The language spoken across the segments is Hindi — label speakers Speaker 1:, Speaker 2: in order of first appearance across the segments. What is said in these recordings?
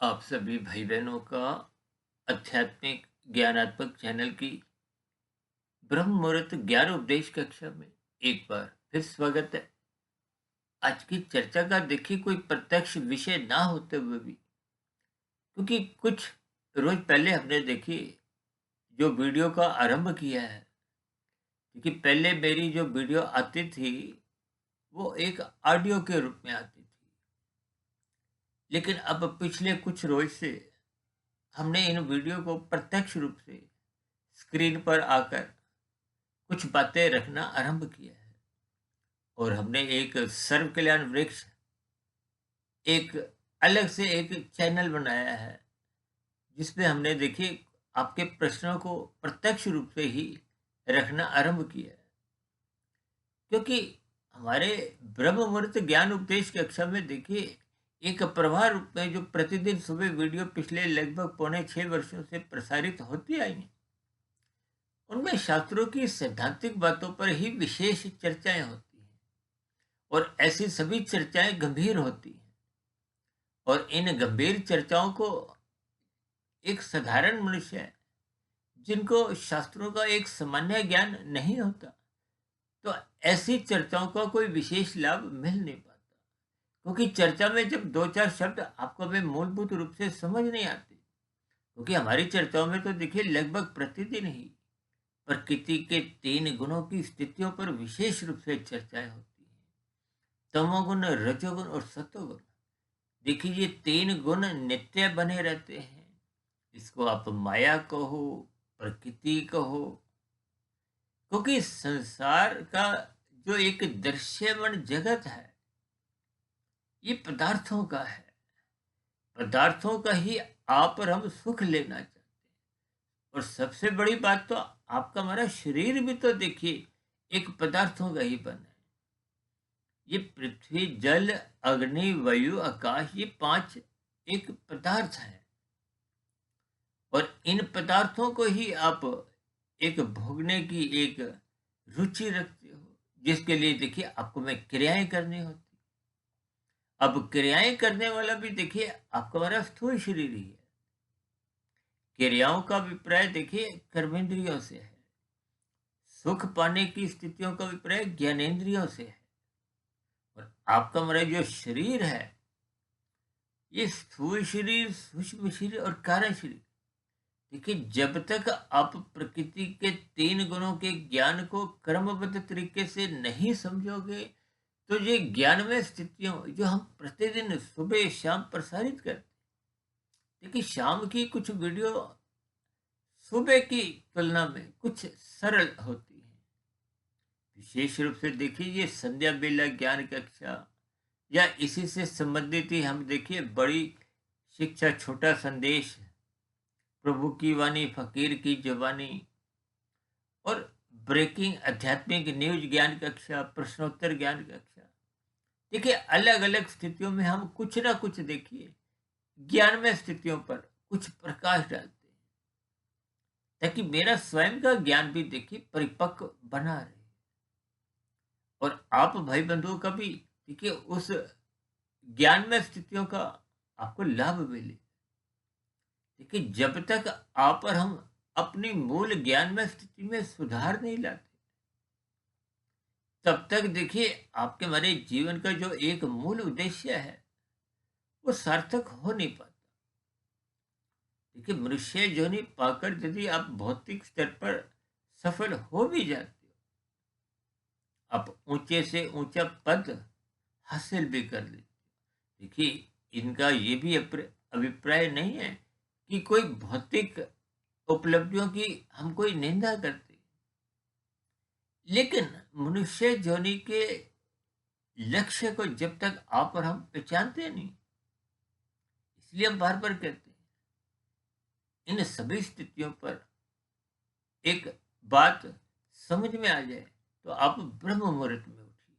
Speaker 1: आप सभी भाई बहनों का आध्यात्मिक ज्ञानात्मक चैनल की ब्रह्म मुहूर्त ज्ञान उपदेश कक्षा में एक बार फिर स्वागत है। आज की चर्चा का देखिए कोई प्रत्यक्ष विषय ना होते हुए भी, क्योंकि कुछ रोज पहले हमने देखिए जो वीडियो का आरंभ किया है, क्योंकि पहले मेरी जो वीडियो आती थी वो एक ऑडियो के रूप में आती थी, लेकिन अब पिछले कुछ रोज से हमने इन वीडियो को प्रत्यक्ष रूप से स्क्रीन पर आकर कुछ बातें रखना आरंभ किया है। और हमने एक सर्व कल्याण वृक्ष, एक अलग से एक चैनल बनाया है, जिसमें हमने देखिए आपके प्रश्नों को प्रत्यक्ष रूप से ही रखना आरंभ किया है। क्योंकि हमारे ब्रह्म मुहूर्त ज्ञान उपदेश कक्षा में देखिए एक प्रवाह रूप में जो प्रतिदिन सुबह वीडियो पिछले लगभग पौने 6 वर्षों से प्रसारित होती आई हैं, उनमें शास्त्रों की सैद्धांतिक बातों पर ही विशेष चर्चाएं होती हैं। और ऐसी सभी चर्चाएं गंभीर होती हैं, और इन गंभीर चर्चाओं को एक साधारण मनुष्य है, जिनको शास्त्रों का एक सामान्य ज्ञान नहीं होता, तो ऐसी चर्चाओं का कोई विशेष लाभ मिल नहीं पाता। क्योंकि चर्चा में जब दो चार शब्द आपको वे मूलभूत रूप से समझ नहीं आते, क्योंकि हमारी चर्चाओं में तो देखिए लगभग प्रतिदिन ही प्रकृति के 3 गुणों की स्थितियों पर विशेष रूप से चर्चाएं होती हैं। तमोगुण, रजोगुण और सत्वगुण, देखिए ये 3 गुण नित्य बने रहते हैं। इसको आप माया कहो, प्रकृति कहो, क्योंकि संसार का जो एक दृश्यमान जगत है, ये पदार्थों का है। पदार्थों का ही आप और हम सुख लेना चाहते हैं। और सबसे बड़ी बात तो आपका हमारा शरीर भी तो देखिए एक पदार्थों का ही बना है। ये पृथ्वी, जल, अग्नि, वायु, आकाश, ये 5 एक पदार्थ है। और इन पदार्थों को ही आप एक भोगने की एक रुचि रखते हो, जिसके लिए देखिए आपको में क्रियाएं करनी होती। अब क्रियाएं करने वाला भी देखिए आपका हमारा स्थूल शरीर ही है। क्रियाओं का अभिप्राय देखिए कर्मेंद्रियों से है। सुख पाने की स्थितियों का अभिप्राय ज्ञानेंद्रियों से है। और आपका हमारा जो शरीर है, ये स्थूल शरीर, सूक्ष्म शरीर और कारण शरीर, देखिए जब तक आप प्रकृति के 3 गुणों के ज्ञान को क्रमबद्ध तरीके से नहीं समझोगे, तो ये ज्ञानमय स्थितियों जो हम प्रतिदिन सुबह शाम प्रसारित करते हैं, देखिए शाम की कुछ वीडियो सुबह की तुलना में कुछ सरल होती है। विशेष रूप से देखिए ये संध्या बेला ज्ञान कक्षा या इसी से संबंधित ही हम देखिए बड़ी शिक्षा, छोटा संदेश, प्रभु की वाणी, फकीर की जवानी और ब्रेकिंग आध्यात्मिक न्यूज ज्ञान कक्षा, प्रश्नोत्तर ज्ञान कक्षा, देखिए अलग अलग स्थितियों में हम कुछ ना कुछ देखिए ज्ञानमय स्थितियों पर कुछ प्रकाश डालते हैं, ताकि मेरा स्वयं का ज्ञान भी देखिए परिपक्व बना रहे, और आप भाई बंधुओं का भी देखिए उस ज्ञानमय स्थितियों का आपको लाभ मिले। देखिए जब तक आप और हम अपनी मूल ज्ञानमय स्थिति में सुधार नहीं लाते, तब तक देखिए आपके हमारे जीवन का जो एक मूल उद्देश्य है वो सार्थक हो नहीं पाता। देखिए मनुष्य योनि पाकर यदि आप भौतिक स्तर पर सफल हो भी जाते हो, आप ऊंचे से ऊंचा पद हासिल भी कर लेते हो, देखिए इनका ये भी अभिप्राय नहीं है कि कोई भौतिक उपलब्धियों की हम कोई निंदा करते, लेकिन मनुष्य योनि के लक्ष्य को जब तक आप और हम पहचानते नहीं, इसलिए हम बार बार कहते हैं इन सभी स्थितियों पर एक बात समझ में आ जाए तो आप ब्रह्म मुहूर्त में उठिए।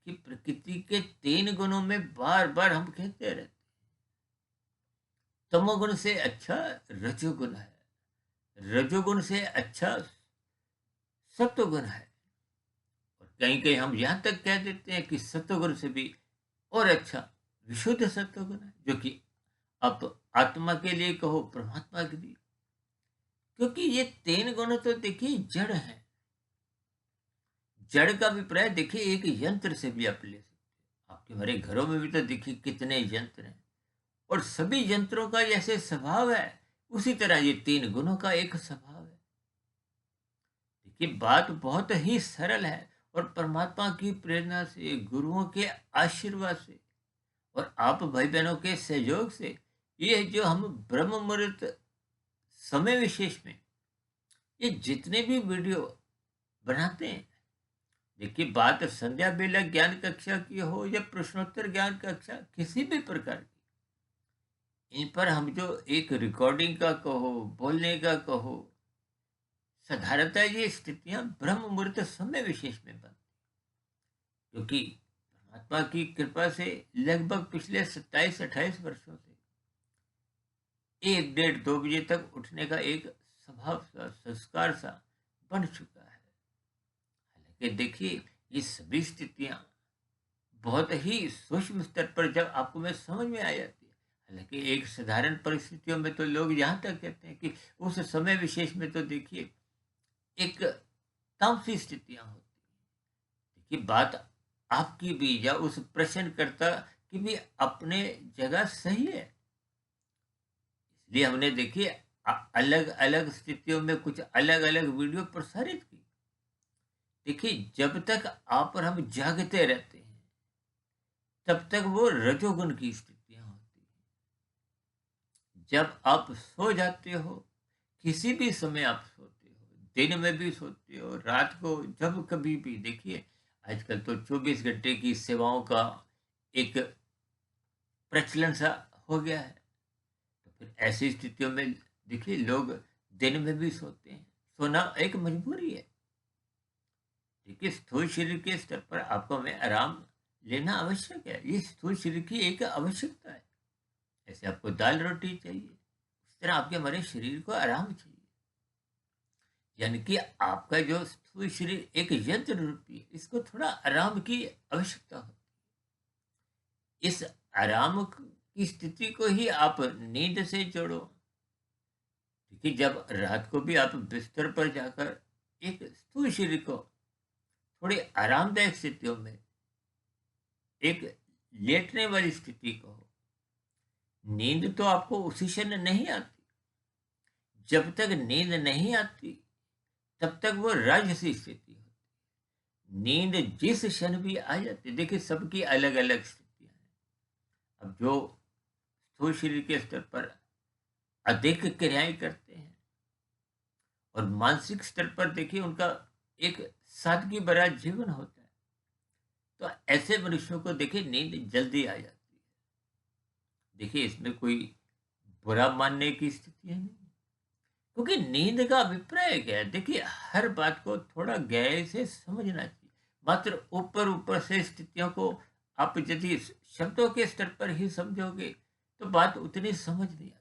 Speaker 1: कि प्रकृति के 3 गुणों में बार बार हम कहते रहते, तमोगुण से अच्छा रजोगुण है, रजोगुण से अच्छा सत्वगुण है, और कहीं कहीं हम यहाँ तक कह देते हैं कि सत्वगुण से भी और अच्छा विशुद्ध सत्वगुण है, जो कि आप आत्मा के लिए कहो, परमात्मा के लिए, क्योंकि ये 3 गुण तो देखिए जड़ है। जड़ का अभिप्राय देखिए एक यंत्र से भी आप ले सकते हैं। आपके हमारे घरों में भी तो देखिए कितने यंत्र हैं, और सभी यंत्रों का जैसे स्वभाव है, उसी तरह ये 3 गुणों का एक स्वभाव है। देखिए बात बहुत ही सरल है, और परमात्मा की प्रेरणा से, गुरुओं के आशीर्वाद से और आप भाई बहनों के सहयोग से, ये जो हम ब्रह्म मुहूर्त समय विशेष में ये जितने भी वीडियो बनाते हैं, देखिए बात संध्या बेला ज्ञान कक्षा की हो या प्रश्नोत्तर ज्ञान कक्षा, किसी भी प्रकार की, इन पर हम जो एक रिकॉर्डिंग का कहो, बोलने का कहो, साधारणतः ये स्थितियां ब्रह्म मुहूर्त समय विशेष में बनती, क्योंकि परमात्मा की कृपा से लगभग पिछले 27-28 वर्षों से 1, 1:30, 2 बजे तक उठने का एक स्वभाव सा, संस्कार सा बन चुका है। हालांकि देखिए ये सभी स्थितियां बहुत ही सूक्ष्म स्तर पर जब आपको में समझ में आ जाती है। हालांकि एक साधारण परिस्थितियों में तो लोग यहाँ तक कहते हैं कि उस समय विशेष में तो देखिए एक तामसी स्थितियां होती हैं। देखिए बात आपकी भी या उस प्रश्नकर्ता की भी अपने जगह सही है। इसलिए हमने देखिए अलग अलग स्थितियों में कुछ अलग अलग वीडियो प्रसारित की। देखिए जब तक आप और हम जागते रहते हैं, तब तक वो रजोगुण की स्थितियां होती हैं। जब आप सो जाते हो, किसी भी समय आप सोते हो, दिन में भी सोते हो, रात को जब कभी भी, देखिए आजकल तो 24 घंटे की सेवाओं का एक प्रचलन सा हो गया है। तो फिर ऐसी स्थितियों में देखिए लोग दिन में भी सोते हैं। सोना एक मजबूरी है। देखिए स्थूल शरीर के स्तर पर आपको हमें आराम लेना आवश्यक है। ये स्थूल शरीर की एक आवश्यकता है। जैसे आपको दाल रोटी चाहिए, उस तरह आपके हमारे शरीर को आराम चाहिए। यानी कि आपका जो स्थूल शरीर एक यंत्र रूपी है, इसको थोड़ा आराम की आवश्यकता होती है। इस आराम की स्थिति को ही आप नींद से जोड़ो। देखिए जब रात को भी आप बिस्तर पर जाकर एक स्थूल शरीर को थोड़ी आरामदायक स्थितियों में एक लेटने वाली स्थिति को हो, नींद तो आपको उसी क्षण नहीं आती। जब तक नींद नहीं आती, तब तक वो राजसी स्थिति होती है। नींद जिस क्षण भी आ जाती, देखिए सबकी अलग अलग स्थितियां हैं। अब जो स्थूल शरीर के स्तर पर अधिक क्रियाएं करते हैं, और मानसिक स्तर पर देखिए उनका एक सादगी भरा जीवन होता है, तो ऐसे मनुष्यों को देखिए नींद जल्दी आ जाती है। देखिए इसमें कोई बुरा मानने की स्थिति है नहीं, क्योंकि नींद का अभिप्राय क्या है? देखिए हर बात को थोड़ा गहराई से समझना चाहिए। मात्र ऊपर ऊपर से स्थितियों को आप यदि शब्दों के स्तर पर ही समझोगे, तो बात उतनी समझ नहीं आती।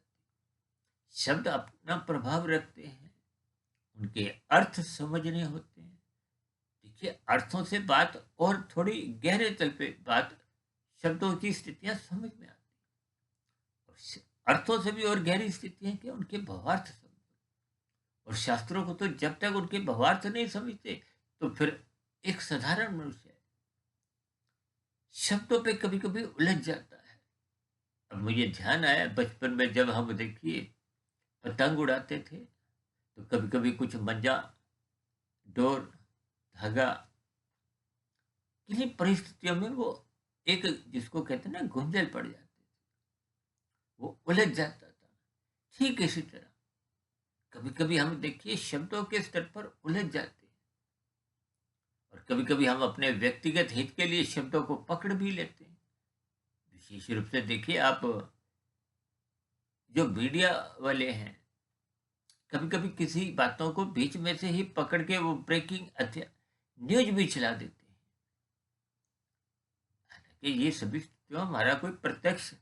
Speaker 1: शब्द अपना प्रभाव रखते हैं, उनके अर्थ समझने होते हैं। देखिए अर्थों से बात और थोड़ी गहरे तल पे बात, शब्दों की स्थितियां समझ में आती हैं। और अर्थों से भी और गहरी स्थितियां क्या, उनके भावार्थ समझ। और शास्त्रों को तो जब तक उनके भावार्थ नहीं समझते, तो फिर एक साधारण मनुष्य शब्दों पे कभी कभी उलझ जाता है। अब मुझे ध्यान आया बचपन में जब हम देखिए पतंग उड़ाते थे, तो कभी कभी कुछ मंजा, डोर, धागा, किन्हीं परिस्थितियों में वो एक, जिसको कहते हैं ना, गुंजल पड़ जाती थी, वो उलझ जाता था। ठीक इसी तरह कभी कभी हम देखिए शब्दों के स्तर पर उलझ जाते हैं, और कभी कभी हम अपने व्यक्तिगत हित के लिए शब्दों को पकड़ भी लेते हैं। विशेष रूप से देखिए आप जो मीडिया वाले हैं, कभी कभी किसी बातों को बीच में से ही पकड़ के वो ब्रेकिंग न्यूज भी चला देते हैं। हालांकि ये सभी स्थितियों में हमारा कोई प्रत्यक्ष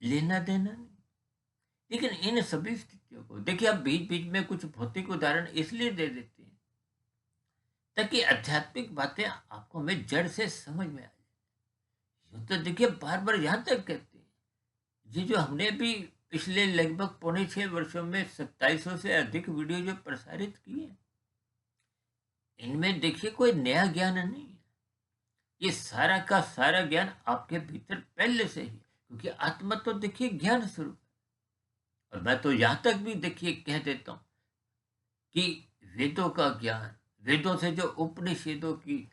Speaker 1: लेना देना नहीं, लेकिन इन सभी स्थितियों को देखिए आप बीच बीच में कुछ भौतिक उदाहरण इसलिए दे देते हैं, ताकि आध्यात्मिक बातें आपको हमें जड़ से समझ में आ जाए। यूं तो देखिए बार बार यहाँ तक कहते हैं, ये जो हमने भी पिछले लगभग पौने 6 वर्षों में 2700 से अधिक वीडियो जो प्रसारित किए, इनमें देखिए कोई नया ज्ञान नहीं है। ये सारा का सारा ज्ञान आपके भीतर पहले से ही है, क्योंकि आत्मा तो देखिए ज्ञान स्वरूप है। और मैं तो यहाँ तक भी देखिए कह देता हूँ कि वेदों का ज्ञान, वेदों से जो उपनिषदों की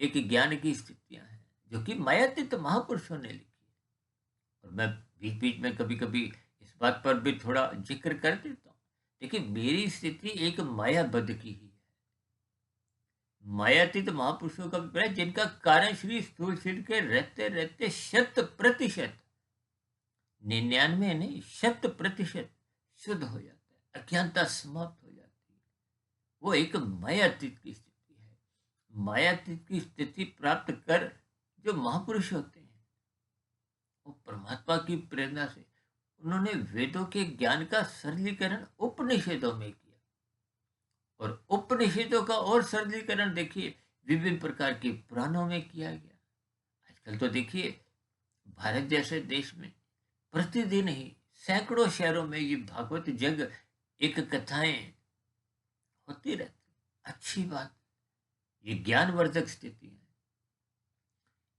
Speaker 1: एक ज्ञान की स्थितियां हैं, जो कि मायातीत महापुरुषों ने लिखी है। और मैं बीच बीच में कभी कभी इस बात पर भी थोड़ा जिक्र कर देता हूँ। देखिए मेरी स्थिति एक मायाबद्ध की ही है। मायातीत महापुरुषों का अभिप्राय जिनका कारण श्री स्थूल शरीर के रहते रहते 100% 99 नहीं 100% शुद्ध हो जाता है, अज्ञानता समाप्त हो जाती है। वो एक मायातीत की स्थिति है। मायातीत की स्थिति प्राप्त कर जो महापुरुष होते हैं, वो परमात्मा की प्रेरणा से उन्होंने वेदों के ज्ञान का सरलीकरण उपनिषदों में किया। और उपनिषदों का और सरलीकरण देखिए विभिन्न प्रकार के पुराणों में किया गया। आजकल तो देखिए भारत जैसे देश में प्रतिदिन ही सैकड़ों शहरों में ये भागवत जग एक कथाएं होती रहती। अच्छी बात, ये ज्ञानवर्धक स्थिति है।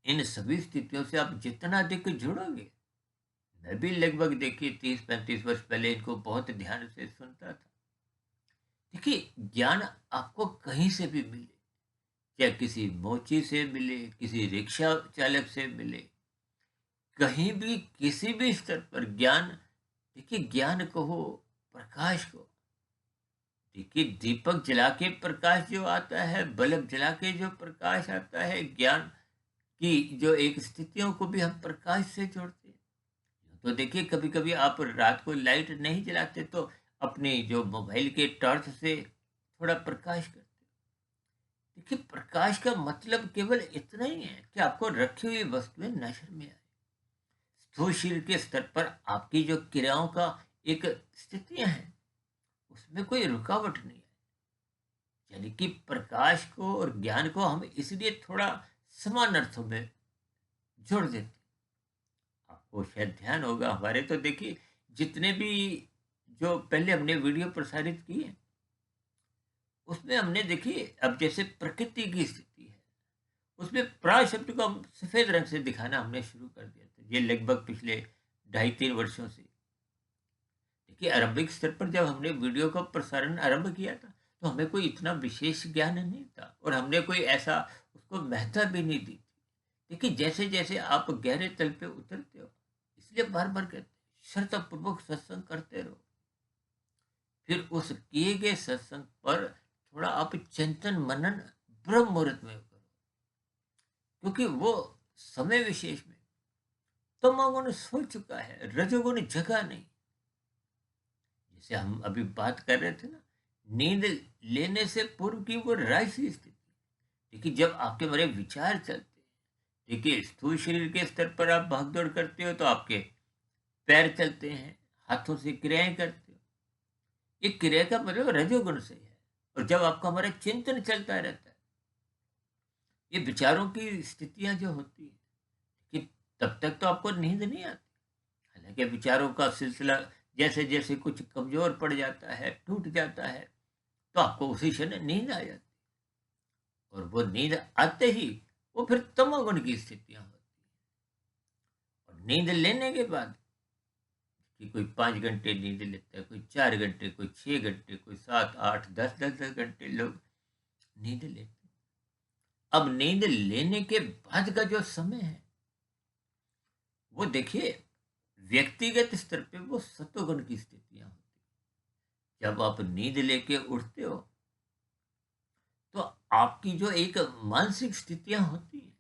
Speaker 1: इन सभी स्थितियों से आप जितना अधिक जुड़ोगे, मैं भी लगभग देखिए 30-35 वर्ष पहले इनको बहुत ध्यान से सुनता था। देखिए ज्ञान आपको कहीं से भी मिले, चाहे किसी मोची से मिले, किसी रिक्शा चालक से मिले, कहीं भी किसी भी स्तर पर ज्ञान, देखिए ज्ञान कहो, प्रकाश को, देखिए दीपक जला के प्रकाश जो आता है, बल्ब जला के जो प्रकाश आता है, ज्ञान की जो एक स्थितियों को भी हम प्रकाश से जोड़ते हैं। तो देखिए कभी कभी आप रात को लाइट नहीं जलाते तो अपने जो मोबाइल के टॉर्च से थोड़ा प्रकाश करते हो। देखिए प्रकाश का मतलब केवल इतना ही है कि आपको रखी हुई वस्तुएं नजर में आए। स्थूल शरीर के स्तर पर आपकी जो क्रियाओं का एक स्थितियां हैं, उसमें कोई रुकावट नहीं है। यानी कि प्रकाश को और ज्ञान को हम इसलिए थोड़ा समान अर्थों में जोड़ देते हैं। आपको शायद ध्यान होगा, हमारे तो देखिए जितने भी जो पहले हमने वीडियो प्रसारित किए, उसमें हमने देखिए अब जैसे प्रकृति की स्थिति है, उसमें प्राय शब्द को हम सफेद रंग से दिखाना हमने शुरू कर दिया था। ये लगभग पिछले 2.5-3 वर्षों से। देखिए आरंभिक स्तर पर जब हमने वीडियो का प्रसारण आरंभ किया था, तो हमें कोई इतना विशेष ज्ञान नहीं था और हमने कोई ऐसा उसको महत्ता भी नहीं दी थी। देखिए जैसे जैसे आप गहरे तल पे उतरते हो, इसलिए बार बार कहते हैं श्रद्धा पूर्वक सत्संग करते रहो। फिर उस किए गए सत्संग पर थोड़ा आप चिंतन मनन ब्रह्म मुहूर्त में करो, क्योंकि वो समय विशेष में तमोगुण सो चुका है, रजोगुण जगा नहीं। जैसे हम अभी बात कर रहे थे ना, नींद लेने से पूर्व की वो राशि स्थिति। देखिए जब आपके बड़े विचार चलते हैं, देखिए स्थूल शरीर के स्तर पर आप भागदौड़ करते हो तो आपके पैर चलते हैं, हाथों से क्रियाएं करते हो। ये क्रिया का मतलब रजोगुण से है। और जब आपका हमारा चिंतन चलता रहता है, ये विचारों की स्थितियां जो होती है, कि तब तक तो आपको नींद नहीं आती। हालांकि विचारों का सिलसिला जैसे जैसे कुछ कमजोर पड़ जाता है, टूट जाता है, तो आपको उसी क्षण नींद आ जाती है। और वो नींद आते ही वो फिर तमोगुण की स्थितियां होती है। और नींद लेने के बाद कि कोई 5 घंटे नींद लेता है, कोई 4 घंटे, कोई 6 घंटे, कोई 7-8, 10-10 घंटे लोग नींद लेते हैं। अब नींद लेने के बाद का जो समय है, वो देखिए व्यक्तिगत स्तर पे वो सत्वगुण की स्थितियां होती है। जब आप नींद लेके उठते हो, तो आपकी जो एक मानसिक स्थितियां होती है,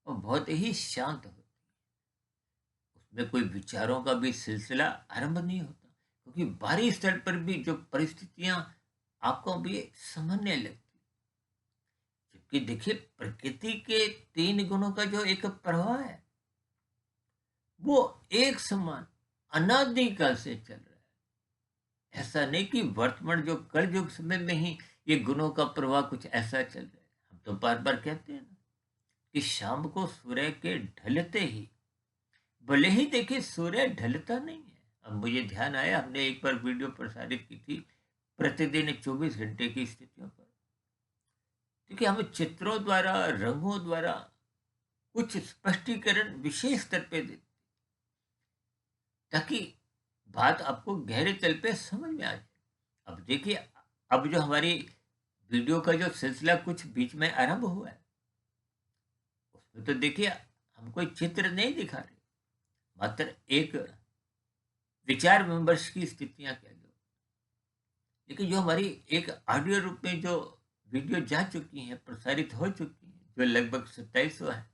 Speaker 1: वो बहुत ही शांत होती है। उसमें कोई विचारों का भी सिलसिला आरंभ नहीं होता, क्योंकि बाहरी स्तर पर भी जो परिस्थितियां आपको भी समझने लगती। जबकि देखिए प्रकृति के 3 गुणों का जो एक प्रवाह है, वो एक समान अनादिकाल से चल रहा है। ऐसा नहीं कि वर्तमान जो कलयुग समय में ही ये गुणों का प्रवाह कुछ ऐसा चल रहा है। हम तो बार बार कहते हैं ना कि शाम को सूर्य के ढलते ही भले ही देखिए सूर्य ढलता नहीं है। अब मुझे ध्यान आया, हमने एक बार वीडियो प्रसारित की थी प्रतिदिन 24 घंटे की स्थितियों पर। क्योंकि हम चित्रों द्वारा, रंगों द्वारा कुछ स्पष्टीकरण विशेष स्तर पे देते, ताकि बात आपको गहरे तल पे समझ में आ जाए। अब देखिए, अब जो हमारी वीडियो का जो सिलसिला कुछ बीच में आरंभ हुआ है, उसमें तो देखिए हम कोई चित्र नहीं दिखा रहे, मात्र एक विचार विमर्श की स्थितियां कह लो। लेकिन जो हमारी एक ऑडियो रूप में जो वीडियो जा चुकी हैं, प्रसारित हो चुकी हैं, जो लगभग 2700 है,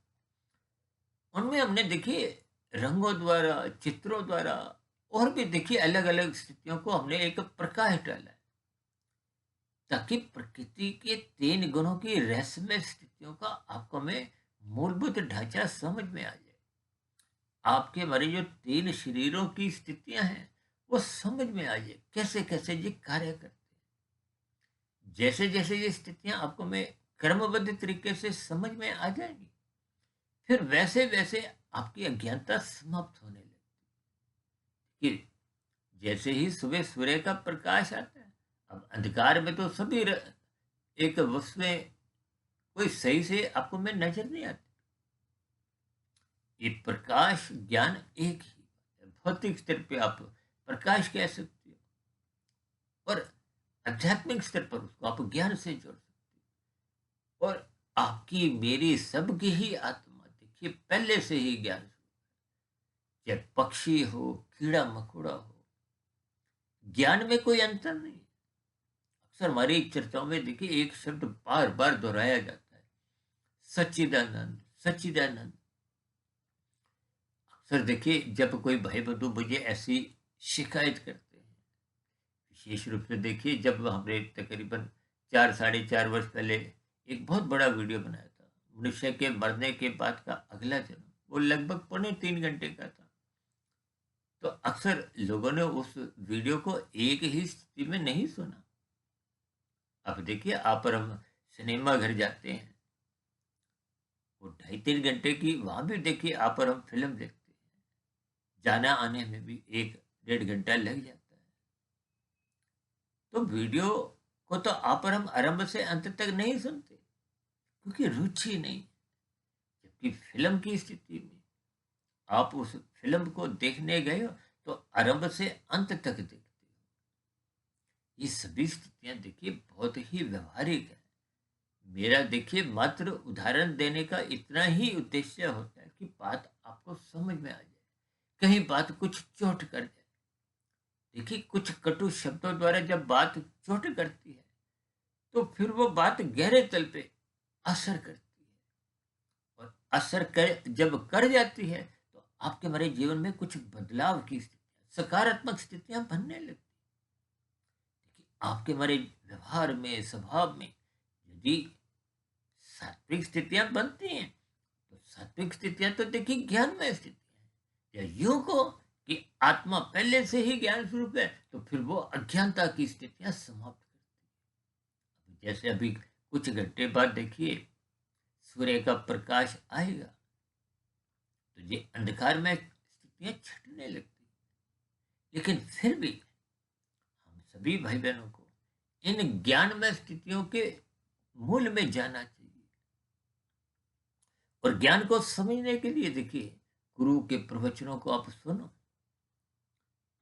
Speaker 1: उनमें हमने देखिए रंगों द्वारा, चित्रों द्वारा और भी देखिए अलग अलग स्थितियों को हमने एक प्रकाश डाला है, ताकि प्रकृति के 3 गुणों की रहस्यमय स्थितियों का आपको में मूलभूत ढांचा समझ में आ जाए। आपके हमारे जो 3 शरीरों की स्थितियां हैं, वो समझ में आ जाए कैसे कैसे ये कार्य करते हैं। जैसे जैसे ये स्थितियां आपको में क्रमबद्ध तरीके से समझ में आ जाएंगी, फिर वैसे वैसे आपकी अज्ञानता समाप्त होने लगेगी। कि जैसे ही सुबह सूर्य का प्रकाश आता है, अब अंधकार में तो सभी एक वस्तुएं कोई सही से आपको में नजर नहीं आती। ये प्रकाश ज्ञान एक ही है। भौतिक स्तर पे आप प्रकाश कह सकते हो, और आध्यात्मिक स्तर पर उसको आप ज्ञान से जोड़ सकते हो। और आपकी, मेरी, सबकी ही आत्मा देखिए पहले से ही ज्ञान स्वरूप है। चाहे पक्षी हो, कीड़ा मकोड़ा हो, ज्ञान में कोई अंतर नहीं है। अक्सर हमारी चर्चाओं में देखिए एक शब्द बार बार दोहराया जाता है, सच्चिदानंद, सच्चिदानंद। अक्सर देखिए जब कोई भाई बंधु मुझे ऐसी शिकायत करते हैं, विशेष रूप से देखिए जब हमने तकरीबन 4 साढ़े 4 वर्ष पहले एक बहुत बड़ा वीडियो बनाया था, मनुष्य के मरने के बाद का अगला जन्म, वो लगभग 2.25 घंटे का था। तो अक्सर लोगों ने उस वीडियो को एक ही स्थिति में नहीं सुना। अब देखिए आप और हम सिनेमा घर जाते हैं, वो 2.5 3 घंटे की, वहां भी देखिए आप और हम फिल्म देखते हैं, जाना आने में भी 1 1.5 घंटा लग जाता है। तो वीडियो को तो आप और हम आरंभ से अंत तक नहीं सुनते, क्योंकि रुचि नहीं। जबकि फिल्म की स्थिति में आप उस फिल्म को देखने गए हो, तो आरंभ से अंत तक देखते हो। ये सभी स्थितियां देखिए बहुत ही व्यवहारिक है। मेरा देखिए मात्र उदाहरण देने का इतना ही उद्देश्य होता है कि बात आपको समझ में आ जाए, कहीं बात कुछ चोट कर जाए। देखिए कुछ कटु शब्दों द्वारा जब बात चोट करती है, तो फिर वो बात गहरे तल पे असर करती है, और असर कर जब कर जाती है, तो आपके हमारे जीवन में कुछ बदलाव की स्थितियां, सकारात्मक स्थितियां बनने लगती है। देखिए आपके हमारे व्यवहार में, स्वभाव में यदि सात्विक स्थितियां बनती हैं, तो सात्विक स्थितियां तो देखिए ज्ञानमय स्थितियां हैं। या यूं को कि आत्मा पहले से ही ज्ञान स्वरूप है, तो फिर वो अज्ञानता की स्थितियां समाप्त करती है। जैसे अभी कुछ घंटे बाद देखिए सूर्य का प्रकाश आएगा, तो ये अंधकार में स्थितियां छटने लगती हैं। लेकिन फिर भी हम सभी भाई बहनों को इन ज्ञानमय स्थितियों के मूल में जाना चाहिए। और ज्ञान को समझने के लिए देखिए गुरु के प्रवचनों को आप सुनो।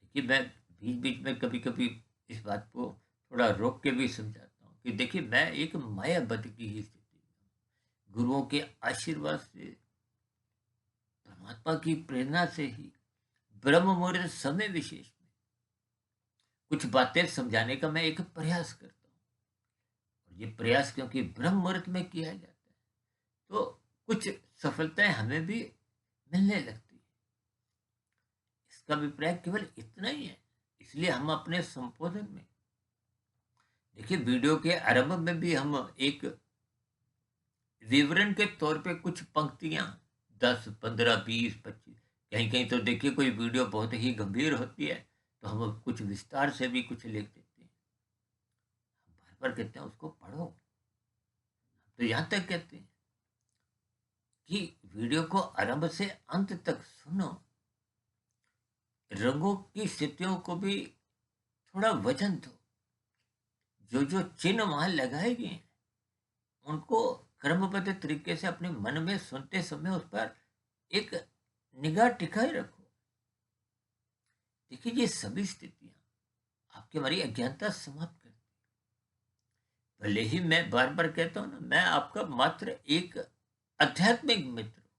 Speaker 1: देखिए मैं बीच बीच में कभी कभी इस बात को थोड़ा रोक के भी समझाता हूँ कि देखिए मैं एक मायाबद्ध की ही स्थिति में हूँ। गुरुओं के आशीर्वाद से, परमात्मा की प्रेरणा से ही ब्रह्म मुहूर्त समय विशेष में कुछ बातें समझाने का मैं एक प्रयास करता हूँ। और ये प्रयास क्योंकि ब्रह्म मुहूर्त में किया जाता है, तो कुछ सफलताएं हमें भी मिलने लगती है। इसका अभिप्राय केवल इतना ही है। इसलिए हम अपने संबोधन में देखिए वीडियो के आरंभ में भी हम एक विवरण के तौर पे कुछ पंक्तियां, 10 15 20 25, कहीं कहीं तो देखिए कोई वीडियो बहुत ही गंभीर होती है, तो हम कुछ विस्तार से भी कुछ लिख देते हैं। हम बार बार कहते हैं उसको पढ़ो। तो यहाँ तक कहते हैं कि वीडियो को आरंभ से अंत तक सुनो, रंगों की स्थितियों को भी थोड़ा वजन दो। जो जो चिन्ह वहां लगाए गए हैं उनको क्रमबद्ध तरीके से अपने मन में सुनते समय उस पर एक निगाह टिकाए रखो। देखिए, ये सभी स्थितियां आपकी हमारी अज्ञानता समाप्त कर। भले ही मैं बार बार कहता हूं ना, मैं आपका मात्र एक आध्यात्मिक मित्र हूं,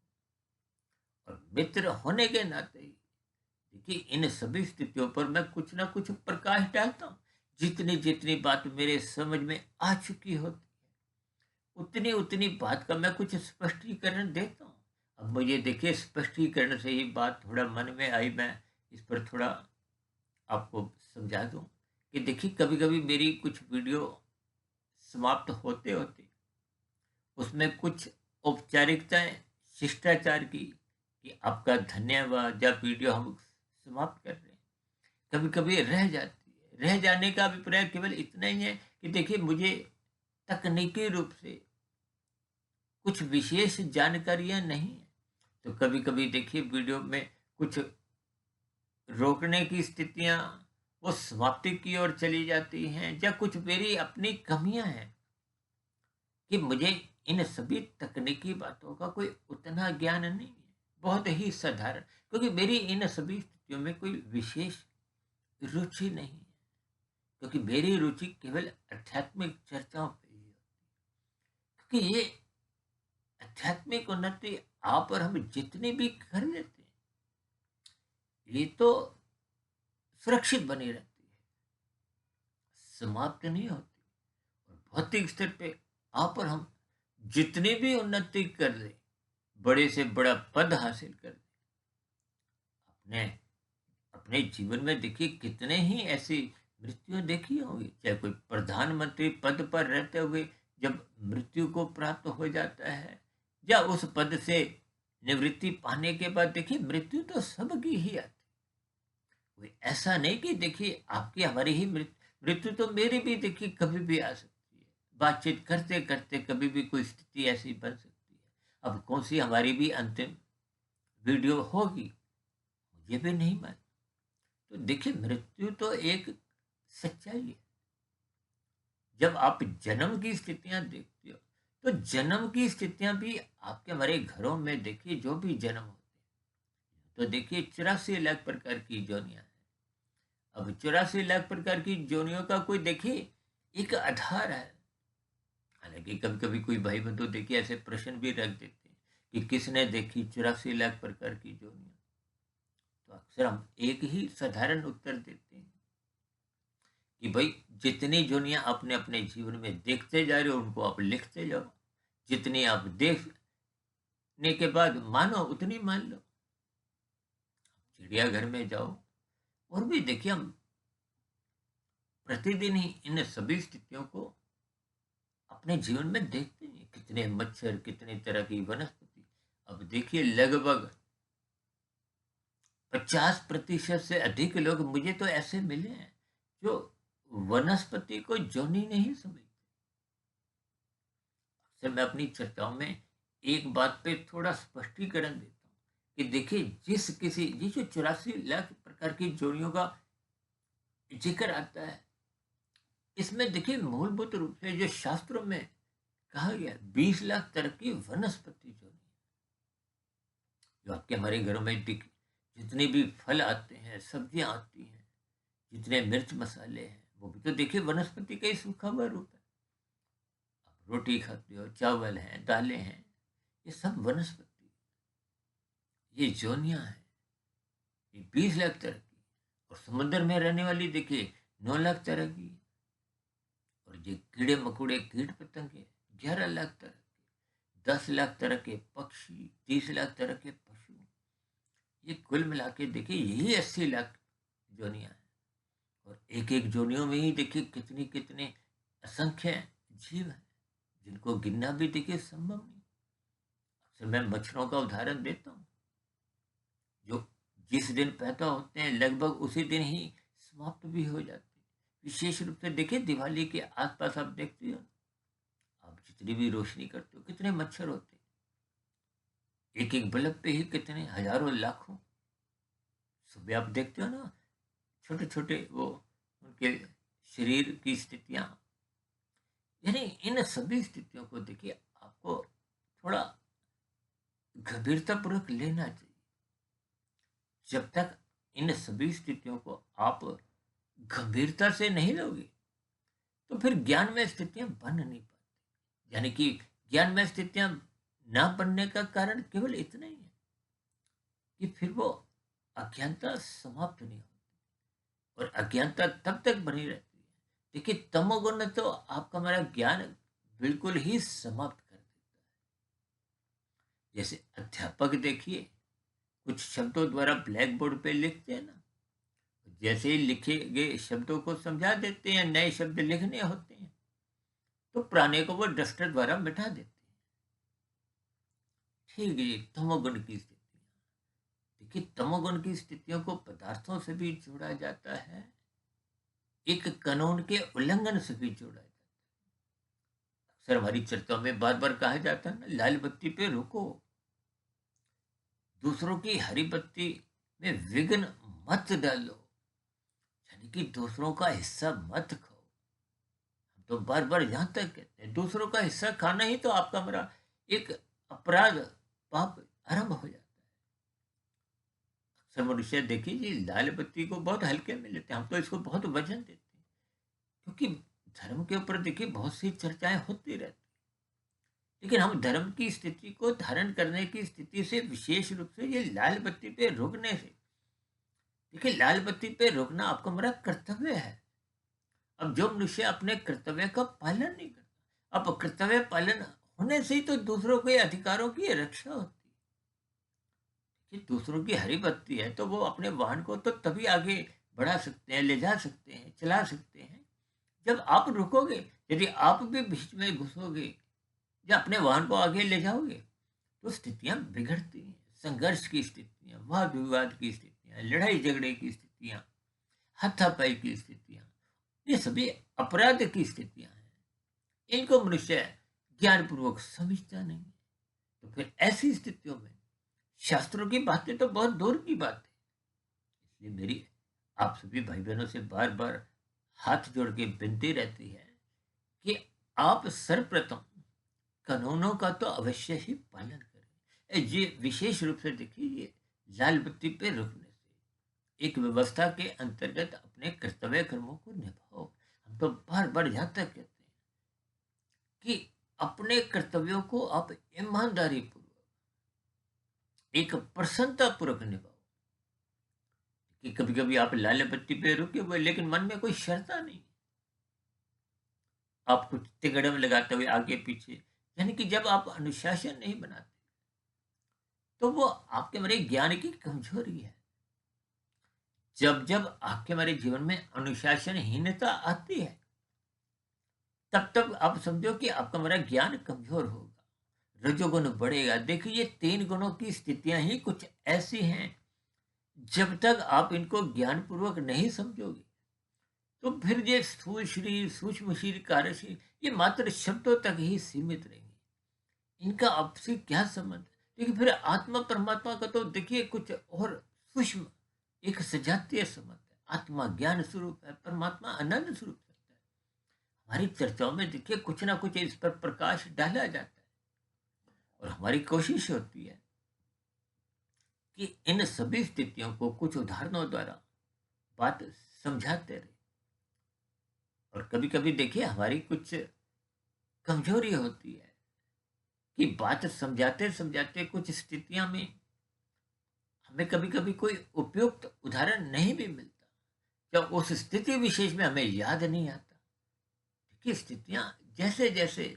Speaker 1: और मित्र होने के नाते ही देखिए इन सभी स्थितियों पर मैं कुछ ना कुछ प्रकाश डालता हूं। जितनी जितनी बात मेरे समझ में आ चुकी होती उतनी उतनी बात का मैं कुछ स्पष्टीकरण देता हूँ। अब मुझे देखिए स्पष्टीकरण से ही बात थोड़ा मन में आई, मैं इस पर थोड़ा आपको समझा दूं कि देखिए कभी कभी मेरी कुछ वीडियो समाप्त होते होते उसमें कुछ औपचारिकताएं, शिष्टाचार की कि आपका धन्यवाद, या वीडियो हम समाप्त कर रहे हैं, कभी कभी रह जाती है। रह जाने का अभिप्राय केवल इतना ही है कि देखिए मुझे तकनीकी रूप से कुछ विशेष जानकारियां नहीं है, तो कभी कभी देखिए वीडियो में कुछ रोकने की स्थितियां वो समाप्ति की ओर चली जाती हैं, या कुछ मेरी अपनी कमियां हैं कि मुझे इन सभी तकनीकी बातों का कोई उतना ज्ञान नहीं है, बहुत ही साधारण, क्योंकि मेरी इन सभी स्थितियों में कोई विशेष रुचि नहीं है, क्योंकि मेरी रुचि केवल आध्यात्मिक चर्चाओं पे ही है। क्योंकि ये आध्यात्मिक उन्नति आप और हम जितनी भी कर लेते हैं ये तो सुरक्षित बनी रहती है, समाप्त नहीं होती। और भौतिक स्तर पे आप और हम जितनी भी उन्नति कर ले, बड़े से बड़ा पद हासिल कर ले, अपने अपने जीवन में देखिए कितने ही ऐसी मृत्यु देखी होगी, चाहे कोई प्रधानमंत्री पद पर रहते हुए जब मृत्यु को प्राप्त हो जाता है, या उस पद से निवृत्ति पाने के बाद देखिए मृत्यु तो सबकी ही आती। कोई ऐसा नहीं कि देखिए आपकी हमारी ही मृत्यु तो मेरी भी देखिए कभी भी आ सकती है। बातचीत करते करते कभी भी कोई स्थिति ऐसी बन सकती है। अब कौन सी हमारी भी अंतिम वीडियो होगी, मुझे भी नहीं मालूम। तो देखिए मृत्यु तो एक सच्चाई है। जब आप जन्म की स्थितियां देखते हो तो जन्म की स्थितियां भी आपके हमारे घरों में देखिए जो भी जन्म होते हैं, तो देखिए 84 लाख प्रकार की जोनियां हैं। अब 84 लाख प्रकार की जोनियों का कोई देखिए एक आधार है। हालांकि कभी कभी कोई भाई बंधु देखिए ऐसे प्रश्न भी रख देते हैं कि किसने देखी 84 लाख प्रकार की जोनियां, तो अक्सर हम एक ही साधारण उत्तर देते हैं कि भाई जितनी जोनियां आपने अपने जीवन में देखते जा रहे हो उनको आप लिखते जाओ। जितनी आप देखने के बाद मानो उतनी मान लो। चिड़ियाघर में जाओ और भी देखिए हम प्रतिदिन ही इन सभी स्थितियों को अपने जीवन में देखते हैं। कितने मच्छर, कितने तरह की वनस्पति। अब देखिए लगभग 50% से अधिक लोग मुझे तो ऐसे मिले हैं जो वनस्पति को जोनी नहीं समझते। अक्सर मैं अपनी चर्चाओं में एक बात पे थोड़ा स्पष्टीकरण देता हूँ कि देखिए ये जो 84 लाख प्रकार की जोड़ियों का जिक्र आता है, इसमें देखिए मूलभूत रूप से जो शास्त्रों में कहा गया 20 लाख तरह की वनस्पति जोड़ी, जो आपके हमारे घरों में जितने भी फल आते हैं, सब्जियां आती हैं, जितने मिर्च मसाले हैं, वो भी तो देखिए वनस्पति का ही सूखा हुआ रूप है। आप रोटी खाते हो, चावल हैं, दालें हैं, ये सब वनस्पति, ये जोनियां हैं। ये 20 लाख तरह की, और समुद्र में रहने वाली देखिए 9 लाख तरह की, और ये कीड़े मकोड़े कीट पतंगे 11 लाख तरह के, 10 लाख तरह के पक्षी, 30 लाख तरह के पशु, ये कुल मिला के देखिए यही 80 लाख जोनियां हैं। और एक एक जोनियों में ही देखिए कितनी कितने असंख्य जीव हैं जिनको गिनना भी देखिए संभव नहीं। अक्सर मैं मच्छरों का उदाहरण देता हूँ, जो जिस दिन पैदा होते हैं लगभग उसी दिन ही समाप्त भी हो जाते हैं। विशेष रूप से देखिए दिवाली के आसपास आप देखते हो, आप जितनी भी रोशनी करते हो कितने मच्छर होते हैं। एक एक बल्ब पे ही कितने हजारों लाखों कभी आप देखते हो ना, छोटे छोटे वो उनके शरीर की स्थितियां, यानी इन सभी स्थितियों को देखिए आपको थोड़ा गंभीरतापूर्वक लेना चाहिए। जब तक इन सभी स्थितियों को आप गंभीरता से नहीं लोगे, तो फिर ज्ञान में स्थितियां बन नहीं पाती। यानी कि ज्ञान में स्थितियां ना बनने का कारण केवल इतना ही है कि फिर वो अज्ञानता समाप्त नहीं होती, और अज्ञानता तब तक बनी रहती है। देखिए, तमोगुण तो आपका हमारा ज्ञान बिल्कुल ही समाप्त कर देता है। जैसे अध्यापक देखिए, कुछ शब्दों द्वारा ब्लैक बोर्ड पे लिखते हैं ना, जैसे ही लिखे गए शब्दों को समझा देते हैं, नए शब्द लिखने होते हैं, तो पुराने को वो डस्टर द्वारा मिटा देते हैं। ठीक है, तमोगुण की स्थितियां। देखिए, तमोगुण की स्थितियों को पदार्थों से भी जोड़ा जाता है, एक कानून के उल्लंघन से भी जोड़ा जाता है। अक्सर हमारी चर्चाओं में बार बार कहा जाता है ना, लाल बत्ती पे रुको, दूसरों की हरी बत्ती में विघ्न मत डालो, यानी कि दूसरों का हिस्सा मत खाओ। हम तो बार बार यहाँ तक कहते हैं, दूसरों का हिस्सा खाना ही तो आपका मेरा एक अपराध, पाप आरंभ हो जाता है। अक्सर मनुष्य देखिए जी, लाल बत्ती को बहुत हल्के में लेते हैं, हम तो इसको बहुत वजन देते हैं, क्योंकि धर्म के ऊपर देखिए बहुत सी चर्चाएं होती रहती, लेकिन हम धर्म की स्थिति को धारण करने की स्थिति से विशेष रूप से ये लाल बत्ती पे रुकने से, देखिए लाल बत्ती पे रुकना आपका मेरा कर्तव्य है। अब जो मनुष्य अपने कर्तव्य का पालन नहीं करता, अब कर्तव्य पालन होने से ही तो दूसरों के अधिकारों की रक्षा होती है। कि दूसरों की हरी बत्ती है तो वो अपने वाहन को तो तभी आगे बढ़ा सकते हैं, ले जा सकते हैं, चला सकते हैं, जब आप रुकोगे। यदि आप भी बीच में घुसोगे या अपने वाहन को आगे ले जाओगे, तो स्थितियां बिगड़ती हैं। संघर्ष की स्थितियां, वाद विवाद की स्थितियां, लड़ाई झगड़े की स्थितियां, हाथापाई की स्थितियां, ये सभी अपराध की स्थितियां हैं। इनको मनुष्य ज्ञानपूर्वक समझता नहीं है। तो फिर ऐसी स्थितियों में शास्त्रों की बातें तो बहुत दूर की बात है। इसलिए मेरी आप सभी भाई बहनों से बार बार हाथ जोड़ के विनती रहती है कि आप सर्वप्रथम कानूनों का तो अवश्य ही पालन करें। ये विशेष रूप से देखिए, ये लाल बत्ती पे रुकने से एक व्यवस्था के अंतर्गत अपने कर्तव्य कर्मों को निभाओ। हम तो बार बार यहाँ तक कहते हैं कि अपने कर्तव्यों को आप ईमानदारी पूर्वक, एक प्रसन्नता पूर्वक निभाओ। कि कभी कभी आप लाल बत्ती पे रुके हुए, लेकिन मन में कोई शर्ता नहीं, आप कुछ तिगड़म लगाते हुए आगे पीछे, यानी कि जब आप अनुशासन नहीं बनाते, तो वो आपके मेरे ज्ञान की कमजोरी है। जब जब आपके मेरे जीवन में अनुशासनहीनता आती है, तब तक आप समझो कि आपका मेरा ज्ञान कमजोर होगा, रजोगुण बढ़ेगा। देखिए, ये तीन गुणों की स्थितियां ही कुछ ऐसी हैं, जब तक आप इनको ज्ञानपूर्वक नहीं समझोगे, तो फिर ये स्थूल शरीर, सूक्ष्म शरीर, कार्य शरीर, ये मात्र शब्दों तक ही सीमित रहेंगे। इनका आपसे क्या संबंध? लेकिन फिर आत्मा परमात्मा का तो देखिए कुछ और सूक्ष्म, एक सजातीय संबंध है। आत्मा ज्ञान स्वरूप है, परमात्मा आनंद स्वरूप है। हमारी चर्चाओं में देखिए कुछ ना कुछ इस पर प्रकाश डाला जाता है, और हमारी कोशिश होती है कि इन सभी स्थितियों को कुछ उदाहरणों द्वारा बात समझाते रहे। और कभी कभी देखिए हमारी कुछ कमजोरी होती है कि बात समझाते समझाते कुछ स्थितियां में हमें कभी कभी कोई उपयुक्त उदाहरण नहीं भी मिलता, या उस स्थिति विशेष में हमें याद नहीं आता। देखिए, स्थितियां जैसे जैसे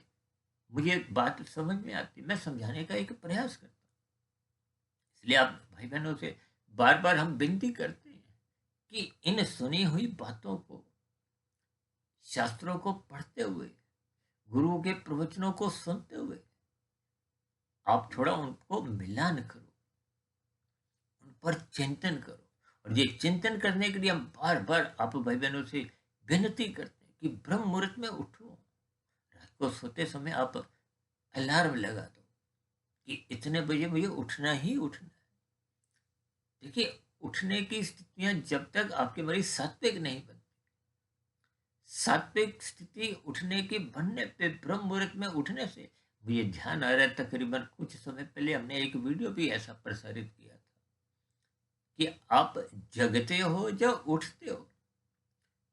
Speaker 1: मुझे बात समझ में आती, मैं समझाने का एक प्रयास करता हूँ। इसलिए आप भाई बहनों से बार बार हम विनती करते हैं कि इन सुनी हुई बातों को, शास्त्रों को पढ़ते हुए, गुरुओं के प्रवचनों को सुनते हुए, आप थोड़ा उनको मिलान करो, उन पर चिंतन करो। और ये चिंतन करने के लिए हम बार बार आप भाई बहनों से विनती करते हैं कि ब्रह्म मुहूर्त में उठो। रात को सोते समय आप अलार्म लगा दो कि इतने बजे मुझे उठना ही उठना है। देखिए, उठने की स्थितियां जब तक आपके मरीज सात्विक नहीं बनती, सात्विक स्थिति उठने की बनने पे ब्रह्म मुहूर्त में उठने से, मुझे ध्यान आ रहा है तकरीबन कुछ समय पहले हमने एक वीडियो भी ऐसा प्रसारित किया था कि आप जगते हो या उठते हो।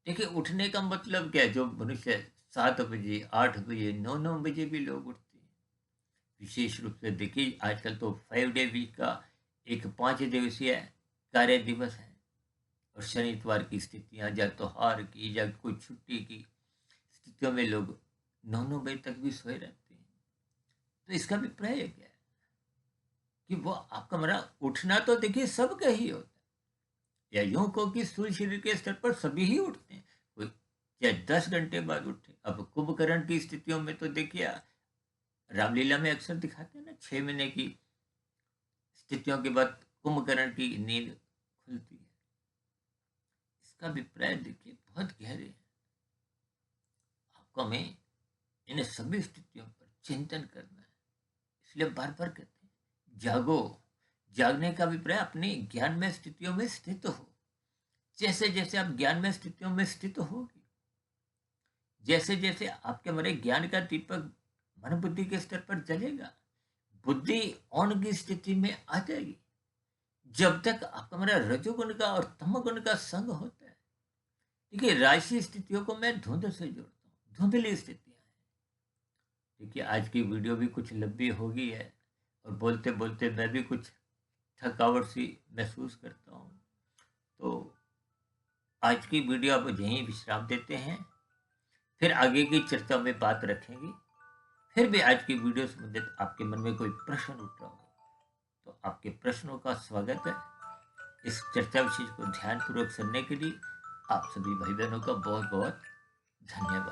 Speaker 1: देखिए उठने का मतलब क्या है, जो मनुष्य 7 बजे 8 बजे 9 9 बजे भी लोग उठते हैं। विशेष रूप से देखिए आजकल तो 5 डे वीक का एक 5 दिवसीय कार्य दिवस है, और शनिवार की स्थितियां या त्योहार की या कोई छुट्टी की स्थितियों में लोग 9 9 बजे तक भी सोए रहते हैं। तो इसका अभिप्राय क्या है कि वो आपका मेरा उठना तो देखिए सबका ही होता है, या यूं कहो कि स्थूल शरीर के स्तर पर सभी ही उठते हैं, कोई चाहे 10 घंटे बाद उठे। अब कुंभकर्ण की स्थितियों में तो देखिए रामलीला में अक्सर दिखाते हैं ना, 6 महीने की स्थितियों के बाद कुंभकर्ण की नींद खुलती है। इसका अभिप्राय देखिए बहुत गहरे है। आपको हमें इन सभी स्थितियों पर चिंतन करना है, इसलिए बार बार कहते हैं जागो। जागने का अभिप्राय अपनी ज्ञान में स्थितियों में स्थित हो। जैसे जैसे आप ज्ञान में स्थितियों में स्थित होगी, जैसे जैसे आपके हमारे ज्ञान का दीपक मन बुद्धि के स्तर पर जलेगा, बुद्धि ऑन की स्थिति में आ जाएगी। जब तक आपका हमारा रजोगुण का और तमोगुण का संग होता है, देखिए राशि स्थितियों को मैं धुंध से जोड़ता हूँ, धुंधली स्थितियां हैं। देखिए आज की वीडियो भी कुछ लंबी हो गई है, और बोलते बोलते मैं भी कुछ थकावट सी महसूस करता हूँ। तो आज की वीडियो अब यहीं विश्राम देते हैं, फिर आगे की चर्चा में बात रखेंगे। फिर भी आज की वीडियो संबंधित आपके मन में कोई प्रश्न उठ रहा हो तो आपके प्रश्नों का स्वागत है। इस चर्चा विशेष को ध्यानपूर्वक सुनने के लिए आप सभी भाई बहनों का बहुत बहुत धन्यवाद।